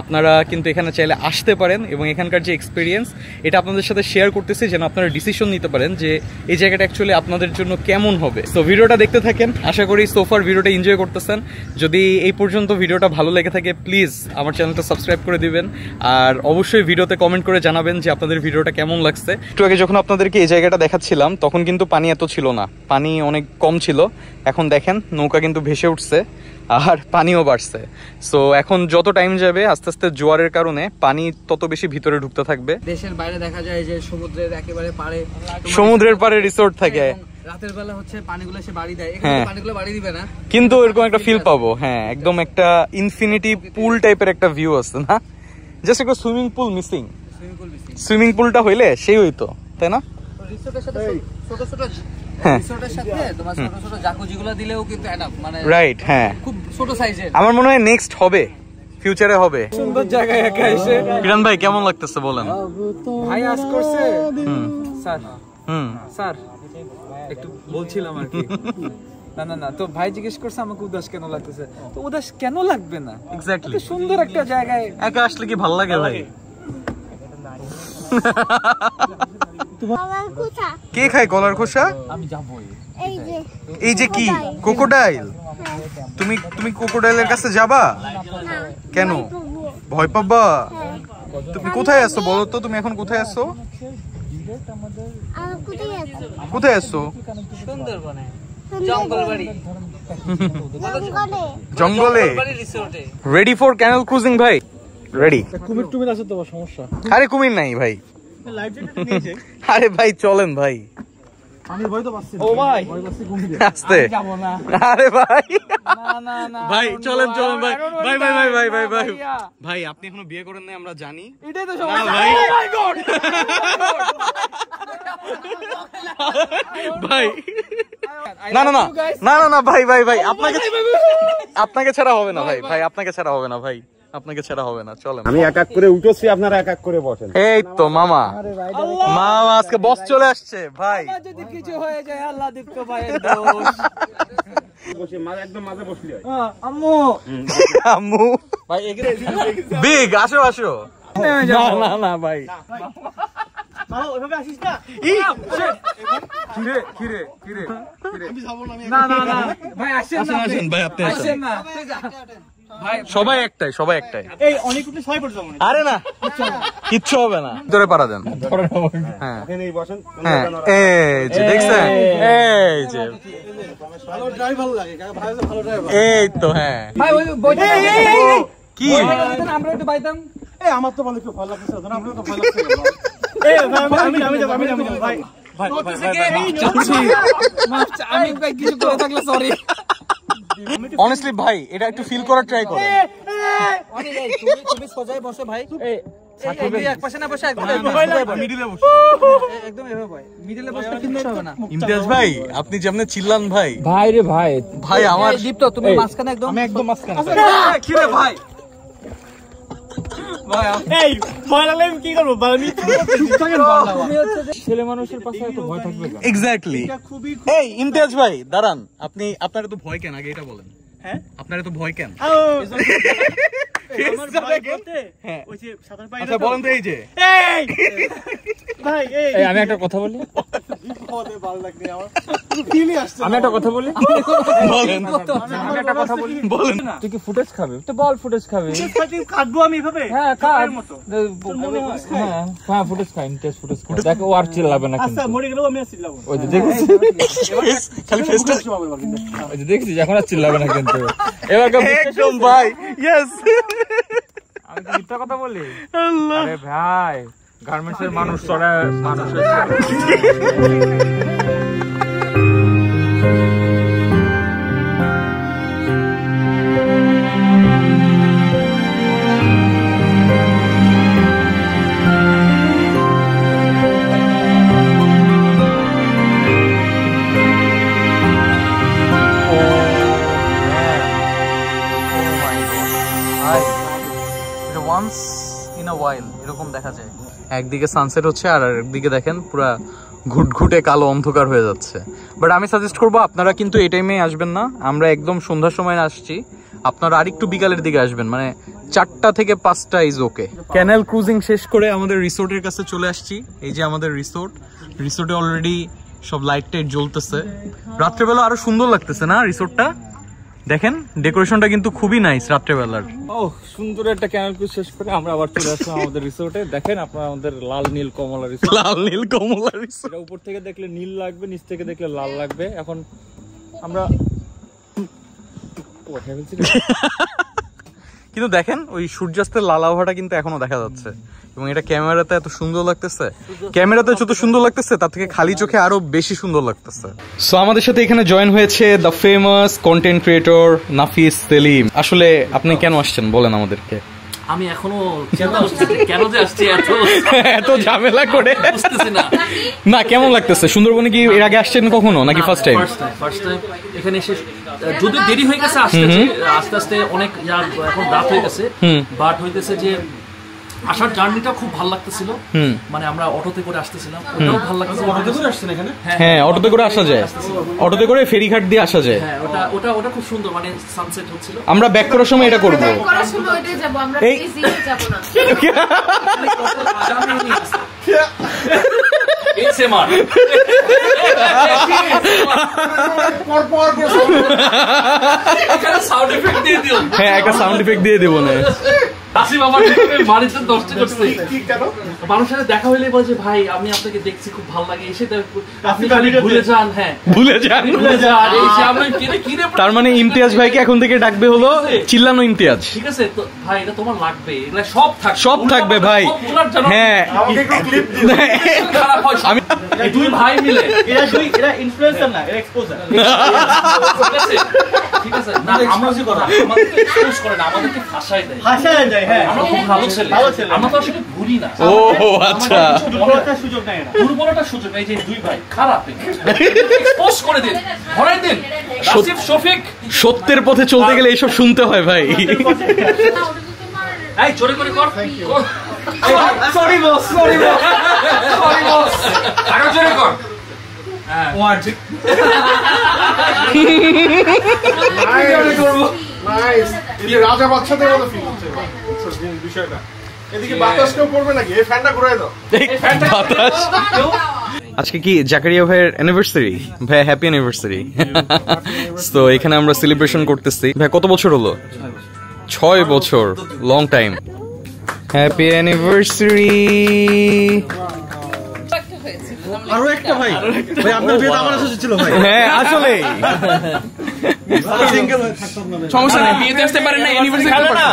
আপনারা কিন্তু এখানে চাইলে আসতে পারেন, এবং এখানকার যে এক্সপিরিয়েন্স এটা আপনাদের সাথে শেয়ার করতেছি, যেন আপনারা ডিসিশন নিতে পারেন যে এই জায়গাটা অ্যাকচুয়ালি আপনাদের জন্য কেমন হবে। তো ভিডিওটা দেখতে থাকেন, আশা করি সোফার ভিডিওটা এনজয় করতেছেন। যদি এই পর্যন্ত ভিডিওটা ভালো লেগে থাকে প্লিজ আমার চ্যানেলটা সাবস্ক্রাইব করে দিবেন, আর অবশ্যই ভিডিওতে কমেন্ট করে জানাবেন যে আপনাদের ভিডিওটা কেমন লাগছে। একটু আগে যখন আপনাদেরকে এই জায়গাটা দেখাচ্ছিলাম তখন কিন্তু পানি এত ছিল না, পানি অনেক কম ছিল। এখন দেখেন নৌকা কিন্তু ভেসে উঠছে আর পানিও বাড়ছে। সো এখন যত টাইম যাবে আস্তে আস্তে জোয়ারের কারণে পানি তত বেশি ভিতরে ঢুকতে থাকবে। দেশের বাইরে দেখা যায় যে সমুদ্রের একেবারে পাড়ে, সমুদ্রের পাড়ে রিসোর্ট থাকে, রাতের বেলা হচ্ছে পানিগুলো এসে বাড়ি দেয়। এখানে পানিগুলো বাড়ি দিবে না, কিন্তু এরকম একটা ফিল পাবো। হ্যাঁ, একদম একটা ইনফিনিটি পুল টাইপের একটা ভিউ আছে না? জাস্ট একটা সুইমিং পুল মিসিং। সুইমিং পুলটা হইলে সেই হইতো, তাই না? রিসোর্টের সাথে ছোট ছোট রিসোর্টের সাথে তোমার ছোট ছোট জাকুজিগুলো দিলেও কিন্তু এনাফ, মানে রাইট। হ্যাঁ, খুব ছোট সাইজের। আমার মনে হয় নেক্সট হবে, ফিউচারে হবে। সুন্দর জায়গায় একা এসে। কিরণ ভাই কেমন লাগতেছে বলেন? ভাই আজ করছে স্যার, স্যার একটু বলছিলাম আর কি। না না না, তো ভাই জিজ্ঞেস করছে আমাকে উদাস কেন লাগতেছে। তো উদাস কেন লাগবে না? এক্স্যাক্টলি, সুন্দর একটা জায়গায় একা আসলে কি ভালো লাগে ভাই? কে খায় কলার খোসা? আমি যাবো। এই যে কি ক্রোকোডাইল? তুমি ক্রোকোডাইলের কাছে যাবা কেন? ভয় পাবা? তুমি কোথায় আছো বলো তো? তুমি এখন কোথায় আছো? কোথায় আসছো? সুন্দরবনে জঙ্গলবাড়ি জঙ্গলে। রেডি ফর ক্যানেল ক্রুজিং ভাই? রেডি। কুমির টুমির আছে তো সমস্যা। আরে কুমির নাই ভাই। লাইফ জ্যাকেট নিয়েছে। আরে ভাই চলেন ভাই। আমি ভয় তো পাচ্ছি। ও ভাই আস্তে। যাবো না। আরে ভাই না না ভাই চলেন চলেন ভাই ভাই ভাই ভাই ভাই ভাই ভাই ভাই আপনি এখনো বিয়ে করেন নাই আমরা জানি। এটাই তো না সমস্যা। ভাই Oh my God! ভাই না না না না না না ভাই ভাই ভাই আপনাকে ছাড়া হবে না ভাই ভাই আপনাকে ছাড়া হবে না ভাই আপনাকে ছাড়া হবে না চলেন। আমি এক এক করে উঠেছি, আপনারা এক এক করে বসেন। এই তো মামা মামা আজকে বস চলে আসছে ভাই। যদি কিছু হয়ে যায় আল্লাহ দীপ্ত ভাইয়ের দোষ। বসে একদম মাঝে বসলি হয়। আম্মু আম্মু ভাই বিগ আসো আসো। না না না ভাই মামা ওইভাবে আসিস না। খিরে খিরে খিরে না না না ভাই আসেন না আসেন ভাই আপনি আসেন। আসেন না ভাই সবাই একটাই সবাই একটাই। এই অনেক উঠলে সবাই পড়ে যাবো। আরে না কিচ্ছু হবে না। ধরে পারা দেন। হ্যাঁ এখানেই বসেন। হ্যাঁ এই যে দেখছেন এই যে ভালো ড্রাইভার লাগে, ভালো ড্রাইভার। এই তো হ্যাঁ ভাই ওই বইটা কি আমরা একটু বাইতাম। এই আমার তো ভালো খুব ভালো লাগছে, আপনার তো ভালো লাগছে। এই ভাই আমি যাব ভাই ভাই আমি ভাই কিছু করে থাকলে সরি। অনেস্টলি ভাই এটা একটু ফিল করার ট্রাই করো। তুমি সোজাই বসো ভাই। এক পাশে না বসে একদম মিডিলে বসো। একদম এভাবে ভাই মিডলে বসতে কিন্তু হবে না। ইমতিয়াজ ভাই আপনি যেমন চিল্লান ভাই ভাই রে ভাই ভাই আমার দীপ্ত তুমি মাঝখানে একদম। আমি একদম মাঝখানে। কি রে ভাই ভাই এই ভয় লাগলে আমি কি করবো? আমি তুমি হচ্ছে যে ছেলে মানুষের পাশে এত ভয় থাকবে কেন? এক্স্যাক্টলি। খুবই এই ইমতিয়াজ ভাই দাঁড়ান আপনি আপনার এত ভয় কেন আগে এটা বলেন। হ্যাঁ আপনার এত ভয় কেন? আমার ভাই বলতে ওই যে সাঁতার পাই না। আচ্ছা বলেন তো এই যে এই ভাই এই আমি একটা কথা বলি। বিপদে ভালো লাগছে আমার। ফিলই আসছে। আমি একটা কথা বলি। বলেন আমি একটা কথা বলি। বলেন তুই কি ফুটেজ খাবে? তো বল ফুটেজ খাবে। কাটবো আমি এভাবে। হ্যাঁ কাট। মতো। হ্যাঁ হ্যাঁ ফুটেজ খাই টেস্ট ফুটেজ খাই। দেখো আর চিল্লাবে না কিন্তু। আচ্ছা মরে গেলেও আমি আর চিল্লাবো না। ওই যে দেখেছিস খালি ফেসটা ওই যে দেখেছিস এখন আর চিল্লাবে না কিন্তু। এবার একদম ভাই ইয়েস। আমি তো মিথ্যা কথা বলি? আরে ভাই গার্মেন্টসের মানুষ তোরা মানুষ ওয়ান্স ইন আ ওয়াইল এরকম দেখা যায়। একদিকে সানসেট হচ্ছে আর একদিকে দেখেন পুরা ঘুটঘুটে কালো অন্ধকার হয়ে যাচ্ছে। বাট আমি সাজেস্ট করবো আপনারা কিন্তু এই টাইমে আসবেন না। আমরা একদম সন্ধ্যার সময় আসছি, আপনারা আরেকটু বিকালের দিকে আসবেন, মানে 4টা থেকে 5টা ইজ ওকে। ক্যানেল ক্রুজিং শেষ করে আমাদের রিসোর্টের কাছে চলে আসছি। এই যে আমাদের রিসোর্টে অলরেডি সব লাইট টাইট জ্বলতেছে। রাত্রেবেলা আরো সুন্দর লাগতেছে না রিসোর্টটা? দেখেন ডেকোরেশনটা কিন্তু খুবই নাইস রাত্রেবেলার। ও সুন্দর একটা ক্যানেল ক্রুজ শেষ করে আমরা আবার চলে আসলাম আমাদের রিসোর্টে। দেখেন আপনারা আমাদের লাল নীল কমলা রিসোর্ট। লাল নীল কমলা রিসোর্ট। এটা উপর থেকে দেখলে নীল লাগবে, নিচ থেকে দেখলে লাল লাগবে। এখন আমরা কিন্তু দেখেন ওই সূর্যাস্তের লাল আবহাওয়াটা কিন্তু এখনো দেখা যাচ্ছে এবং এটা ক্যামেরাতে এত সুন্দর লাগতেছে। ক্যামেরাতে যত সুন্দর লাগতেছে তার থেকে খালি চোখে আরো বেশি সুন্দর লাগতেছে। সো আমাদের সাথে এখানে জয়েন হয়েছে দ্য ফেমাস কন্টেন্ট ক্রিয়েটর নাফিস সেলিম। আসলে আপনি কেন আসছেন বলেন আমাদেরকে। আমি এখনো কেন যে আসছি এত ঝামেলা করে বুঝতেছি না। না কেমন লাগতেছে সুন্দরবনে? কি এর আগে আসছেন কখনো নাকি ফার্স্ট টাইম? ফার্স্ট টাইম এখানে এসে যদি দেরি হয়ে গেছে আস্তে আস্তে অনেক এখন রাত হয়ে গেছে, বাট হইতেছে যে আসার জার্নিটা খুব ভালো লাগতেছিল। মানে আমরা অটোতে করে আসতেছিলাম, ওটাও ভালো লাগতেছিল। অটোতে করে আসছেন এখানে? হ্যাঁ অটোতে করে আসা যায়, অটোতে করে ফেরিঘাট দিয়ে আসা যায়। হ্যাঁ ওটা খুব সুন্দর, মানে সানসেট হচ্ছিল। আমরা ব্যাক করার সময় এটা করব। এই এসএমআর একটা সাউন্ড এফেক্ট দিয়ে দিও। হ্যাঁ একটা সাউন্ড এফেক্ট দিয়ে দেব না। আসিফ আমার বাড়িতে নষ্ট করছে। মানুষের সাথে দেখা হইলে বলে যে ভাই আমি আপনাকে দেখছি খুব ভালো লাগে, এসে আপনি খালি ভুলে যান। হ্যাঁ ভুলে যান। তার মানে ইমতিয়াজ ভাইকে এখন থেকে ডাকবে হলো চিল্লানো ইমতিয়াজ। ঠিক আছে তো ভাই, এটা তোমার লাগবে, এগুলা সব থাকবে, সব থাকবে ভাই। হ্যাঁ আমি দুই ভাই মিলে এরা ইনফ্লুয়েন্সার না, এরা এক্সপোজার। ঠিক আছে না, আমরা যে করা আমাদেরকে এক্সপোজ করে না, আমাদেরকে ফাঁসায় দেয়। হাসায় যায়। হ্যাঁ আমরা খুব ভালো ছেলে, আমরা তো আসলে ঘুরি না। ও আচ্ছা, দুর্বলতার সুযোগ নাই না, দুর্বলতার সুযোগ নাই। যে দুই ভাই খারাপ, এক্সপোজ করে দিন, ধরাই দিন। আসিফ শফিক, সত্যের পথে চলতে গেলে এইসব শুনতে হয় ভাই। এই জোরে করে কর। Sorry boss, sorry boss, sorry boss, আরো জোরে কর। ওয়ার্ড নাইস। এই রাজা বাদশাদের মতো ফিল হচ্ছে বিষয়টা। এদিকে বাতাস কেউ পড়বে নাকি? এই ফ্যানটা ঘুরাই দাও। বাতাস। আজকে কি জাকারিয়া ভাইয়ের অ্যানিভার্সারি? ভাই হ্যাপি অ্যানিভার্সারি। তো এখানে আমরা সেলিব্রেশন করতেছি। ভাই কত বছর হলো? 6 বছর, লং টাইম। Happy anniversary. আরো একটা ভাই, ভাই আপনার বিয়েতে আমার আসা ছিল ভাই। হ্যাঁ আসলে সমস্যা নেই, বিয়েতে আসতে পারেন না, অ্যানিভার্সারি না,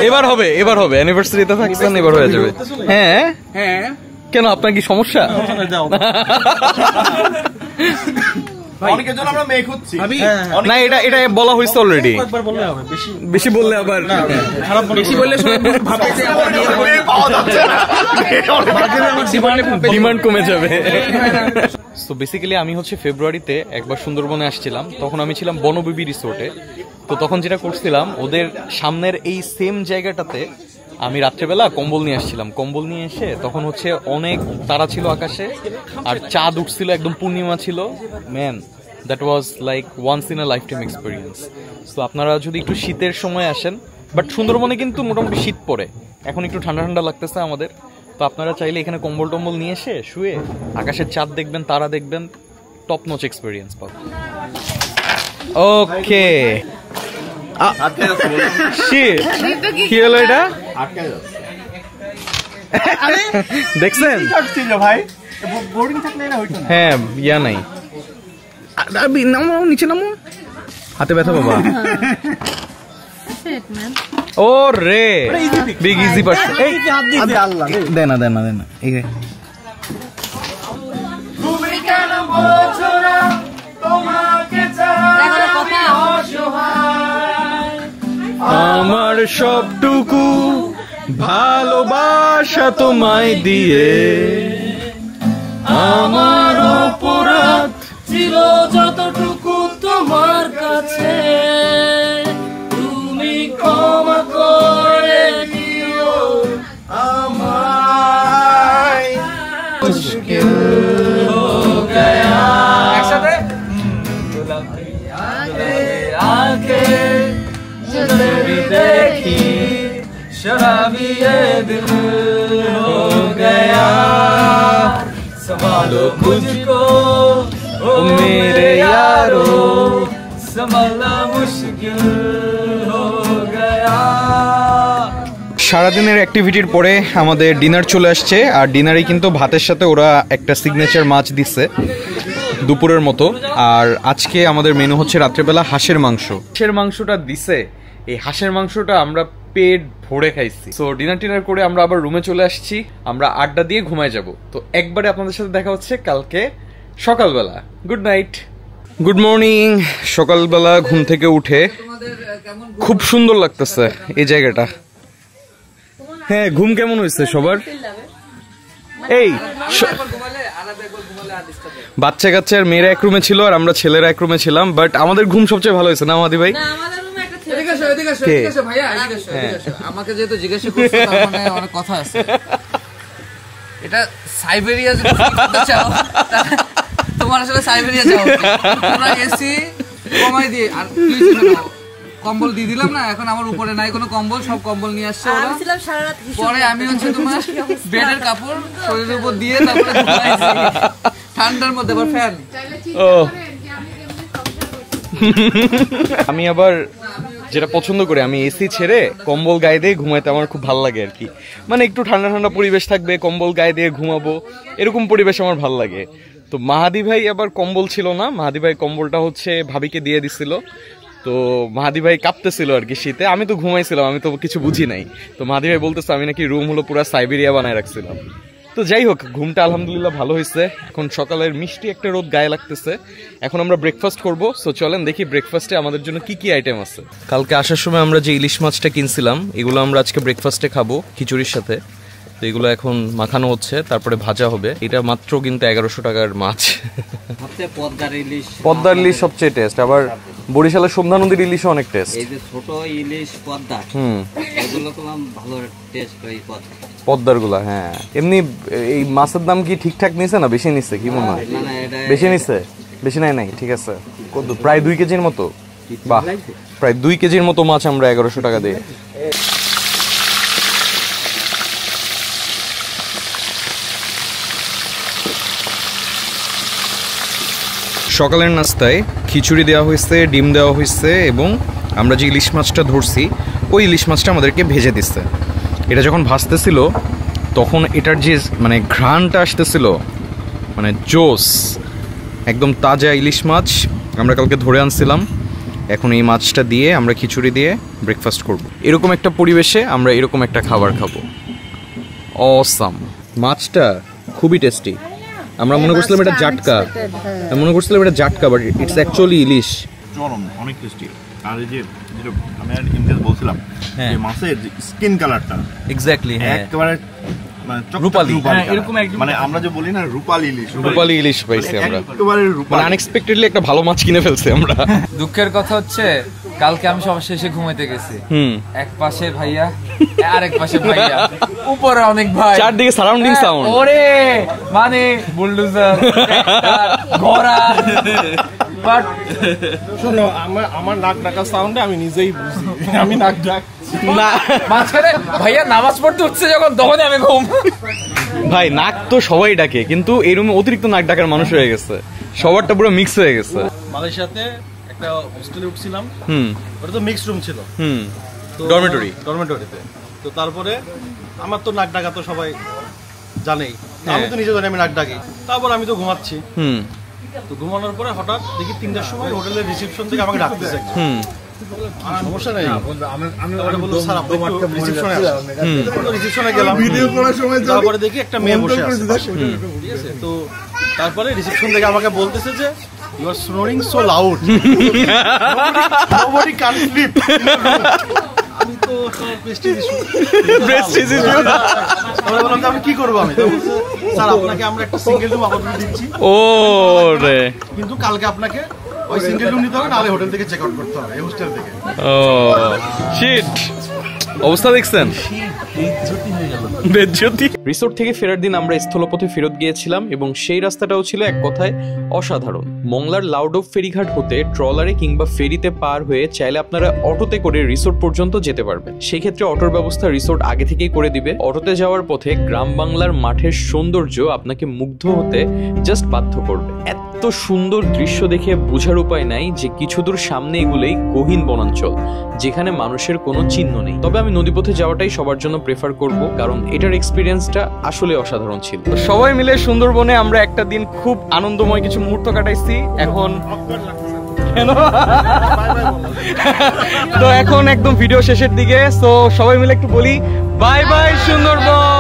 এবার হবে, এবার হবে। অ্যানিভার্সারিতে থাকছেন, এবার হয়ে যাবে। হ্যাঁ হ্যাঁ, কেন আপনার কি সমস্যা? অনেকের জন্য আমরা মেয়ে খুঁজছি। না এটা এটা বলা হয়েছে অলরেডি। একবার বললে হবে, বেশি বেশি বললে আবার খারাপ বেশি বললে সবাই ভাবে যে মেয়ে পাওয়া যাচ্ছে না। ডিমান্ড কমে যাবে। তো বেসিক্যালি আমি হচ্ছে ফেব্রুয়ারিতে একবার সুন্দরবনে আসছিলাম, তখন আমি ছিলাম বনবিবি রিসোর্টে। তো তখন যেটা করছিলাম, ওদের সামনের এই সেম জায়গাটাতে আমি রাত্রেবেলা কম্বল নিয়ে আসছিলাম। কম্বল নিয়ে এসে তখন হচ্ছে অনেক তারা ছিল আকাশে, আর চাঁদ উঠছিল, একদম পূর্ণিমা ছিল। Man, that was like once in a lifetime experience. তো আপনারা যদি একটু শীতের সময় আসেন, বাট সুন্দরবনে কিন্তু মোটামুটি শীত পড়ে, এখন একটু ঠান্ডা ঠান্ডা লাগতেছে আমাদের। তো আপনারা চাইলে এখানে কম্বল টম্বল নিয়ে এসে শুয়ে আকাশের চাঁদ দেখবেন, তারা দেখবেন, টপ নচ এক্সপিরিয়েন্স পাবেন। ওকে, কি হলো এটা? দেখছেন ভাই, বোর্ডিং থাকলে না হইতো না। হ্যাঁ, ইয়া নাই। নামো, নিচে নামো, হাতে ব্যথা বাবা। ও রে, বিগ ইজি পারছে। এই আল্লাহ দেনা দেনা দেনা, এই আমার সবটুকু ভালোবাসা তোমায় দিয়ে, আমার অপরাধ ছিল যতটুকু তোমার কাছে, তুমি ক্ষমা করে দিও আমায়। মুশকিল হো গয়া একসাথে आके जैसे भी देखी शराबी ये दिल हो गया, संभालो मुझको ओ मेरे यारो, संभालना मुश्किल हो गया। সারাদিনের অ্যাক্টিভিটির পরে আমাদের ডিনার চলে আসছে, আর ডিনারে কিন্তু ভাতের সাথে ওরা একটা সিগনেচার মাছ দিচ্ছে দুপুরের মতো। আর আজকে আমাদের মেনু হচ্ছে রাত্রেবেলা হাঁসের মাংস। হাঁসের মাংসটা দিছে, এই হাঁসের মাংসটা আমরা পেট ভরে খাইছি। সো ডিনার করে আমরা আবার রুমে চলে আসছি, আমরা আড্ডা দিয়ে ঘুমায় যাব। তো একবারে আপনাদের সাথে দেখা হচ্ছে কালকে সকালবেলা। Good night, good morning. সকালবেলা ঘুম থেকে উঠে খুব সুন্দর লাগতেছে এই জায়গাটা। হ্যাঁ, ঘুম কেমন হয়েছে সবার? এই বাচ্চা কাচ্চার মেয়েরা এক রুমে ছিল আর আমরা ছেলেরা এক রুমে ছিলাম, বাট আমাদের ঘুম সবচেয়ে ভালো হয়েছে না মাদি ভাই? আমাকে যেহেতু জিজ্ঞাসা করছো, তার মানে অনেক কথা আছে। এটা সাইবেরিয়া যদি করতে চাও, তোমার আসলে সাইবেরিয়া যাও। তোমরা এসি কমাই দিয়ে আর কম্বল দিয়ে দিলাম না, এখন আমার উপরে নাই কোনো কম্বল, সব কম্বল নিয়ে আসছে ওরা। পরে আমি হচ্ছে তোমার বেডের কাপড় শরীরের উপর দিয়ে তারপরে ঘুমাইছি ঠান্ডার মধ্যে, আবার ফ্যান। ও আমি আবার যেটা পছন্দ করি, আমি এসি ছেড়ে কম্বল গায়ে দিয়ে ঘুমাইতে আমার খুব ভালো লাগে আর কি। মানে একটু ঠান্ডা ঠান্ডা পরিবেশ থাকবে, কম্বল গায়ে দিয়ে ঘুমাবো, এরকম পরিবেশ আমার ভালো লাগে। তো মাহাদি ভাই আবার কম্বল ছিল না, মাহাদি ভাই কম্বলটা হচ্ছে ভাবিকে দিয়ে দিছিল। তো মাহাদি ভাই কাঁপতেছিল আর কি শীতে, আমি তো ঘুমাইছিলাম, আমি তো কিছু বুঝি নাই। তো মাহাদি ভাই বলতেছে আমি নাকি রুম হলো পুরো সাইবেরিয়া বানায় রাখছিলাম। তো যাই হোক, ঘুমটা আলহামদুলিল্লাহ ভালো হয়েছে। এখন সকালের মিষ্টি একটা রোদ গায়ে লাগতেছে। এখন আমরা ব্রেকফাস্ট করব। সো চলেন দেখি ব্রেকফাস্টে আমাদের জন্য কি কি আইটেম আছে। কালকে আসার সময় আমরা যে ইলিশ মাছটা কিনছিলাম, এগুলো আমরা আজকে ব্রেকফাস্টে খাবো খিচুড়ির সাথে। তো এগুলো এখন মাখানো হচ্ছে, তারপরে ভাজা হবে। এটা মাত্র কিন্তু 1100 টাকার মাছ। পদ্মার ইলিশ সবচেয়ে টেস্ট, আবার বরিশালের সন্ধ্যা নদীর ইলিশও অনেক টেস্ট। এই যে ছোট ইলিশ পদ্মা, এগুলো তো ভালো টেস্ট হয় পদ্মার গুলা। হ্যাঁ, এমনি এই মাছের দাম কি ঠিকঠাক নিছে না বেশি নিচ্ছে? কি মনে হয় বেশি নিচ্ছে? বেশি নাই, ঠিক আছে। কত, প্রায় 2 কেজির মতো? বাহ, প্রায় 2 কেজির মতো মাছ আমরা 1100 টাকা দিয়ে। সকালের নাস্তায় খিচুড়ি দেওয়া হয়েছে, ডিম দেওয়া হয়েছে, এবং আমরা যে ইলিশ মাছটা ধরছি ওই ইলিশ মাছটা আমাদেরকে ভেজে দিচ্ছে। এটা যখন ভাজতেছিল তখন এটার যে মানে ঘ্রাণটা আসতেছিল, মানে জোস, একদম তাজা ইলিশ মাছ আমরা কালকে ধরে আনছিলাম। এখন এই মাছটা দিয়ে আমরা খিচুড়ি দিয়ে ব্রেকফাস্ট করব। এরকম একটা পরিবেশে আমরা এরকম একটা খাবার খাবো। অসাম। মাছটা খুবই টেস্টি। আমরা মনে করছিলাম এটা জাটকা, বাট ইটস অ্যাকচুয়ালি ইলিশ। চরম, অনেক টেস্টি। আর এই যে যেটা আমি আর ইমতিয়াজ বলছিলাম, যে মাছের স্কিন কালারটা এক্স্যাক্টলি একেবারে মানে রূপালি, এরকম একদম, মানে আমরা যে বলি না রূপালি ইলিশ পাইছি আমরা, একেবারে রূপালি। আনএক্সপেক্টেডলি একটা ভালো মাছ কিনে ফেলছি আমরা। দুঃখের কথা হচ্ছে কালকে আমি সবার শেষে ঘুমাইতে গেছি। এক পাশে ভাইয়া, আরেক পাশে ভাইয়া, উপরে অনেক ভাই, চারদিকে সারাউন্ডিং সাউন্ড। ওরে মানে বুলডোজার, ঘোড়া। বাট শোনো, আমার নাক ডাকা সাউন্ডে আমি নিজেই বুঝি আমি নাক ডাক না। মাঝখানে ভাইয়া নামাজ পড়তে উঠছে যখন, তখনই আমি ঘুম। ভাই নাক তো সবাই ডাকে, কিন্তু এই রুমে অতিরিক্ত নাক ডাকার মানুষ হয়ে গেছে, সবারটা পুরো মিক্স হয়ে গেছে। মালয়েশিয়াতে একটা হোস্টেলে উঠছিলাম, ওটা তো মিক্সড রুম ছিল, ডরমেটরিতে। তো তারপরে আমার তো নাক ডাকা তো সবাই জানেই, আমি তো নিজে জানি আমি নাক ডাকি। তারপর আমি তো ঘুমাচ্ছি, তো ঘুমানোর পরে হঠাৎ দেখি 3টার সময় হোটেলের রিসেপশন থেকে আমাকে ডাকতেছে। সমস্যা নেই, আমি বললাম স্যার আপনি রিসেপশনে আসুন। রিসেপশনে গেলাম, ভিডিও করার সময় তারপরে দেখি একটা মেয়ে বসে আছে, ঠিক আছে। তো তারপরে রিসেপশন থেকে আমাকে বলতেছে যে you are snoring so loud, nobody can sleep. আমি তো প্রেস্টিজ ইস্যু, তাহলে বললাম আমি কি করবো? আমি স্যার আপনাকে আমরা একটা সিঙ্গেল রুম আপাতত দিচ্ছি, ও রে, কিন্তু কালকে আপনাকে ওই সিঙ্গেল রুম নিতে হবে, নাহলে হোটেল থেকে চেক আউট করতে হবে, এই হোস্টেল থেকে। ও শিট, অবস্থা দেখছেন? রিসোর্ট থেকে ফেরার দিন আমরা স্থলপথে ফেরত গিয়েছিলাম, এবং সেই রাস্তাটাও ছিল এক কথায় অসাধারণ। মংলার লাউডোভ ফেরিঘাট হতে ট্রলারে কিংবা ফেরিতে পার হয়ে চাইলে আপনারা অটোতে করে রিসোর্ট পর্যন্ত যেতে পারবেন। সেই ক্ষেত্রে অটোর ব্যবস্থা রিসোর্ট আগে থেকেই করে দিবে। অটোতে যাওয়ার পথে গ্রাম বাংলার মাঠের সৌন্দর্য আপনাকে মুগ্ধ হতে জাস্ট বাধ্য করবে। এত সুন্দর দৃশ্য দেখে বোঝার উপায় নাই যে কিছু দূর সামনে এগুলোই গহীন বনাঞ্চল, যেখানে মানুষের কোনো চিহ্ন নেই। তবে আমি নদীপথে যাওয়াটাই সবার জন্য প্রেফার করব, কারণ এটার এক্সপিরিয়েন্সটা আসলে অসাধারণ ছিল। সবাই মিলে সুন্দরবনে আমরা একটা দিন খুব আনন্দময় কিছু মুহূর্ত কাটাইছি। এখন তো এখন একদম ভিডিও শেষের দিকে, সো সবাই মিলে একটু বলি বাই বাই সুন্দরবন।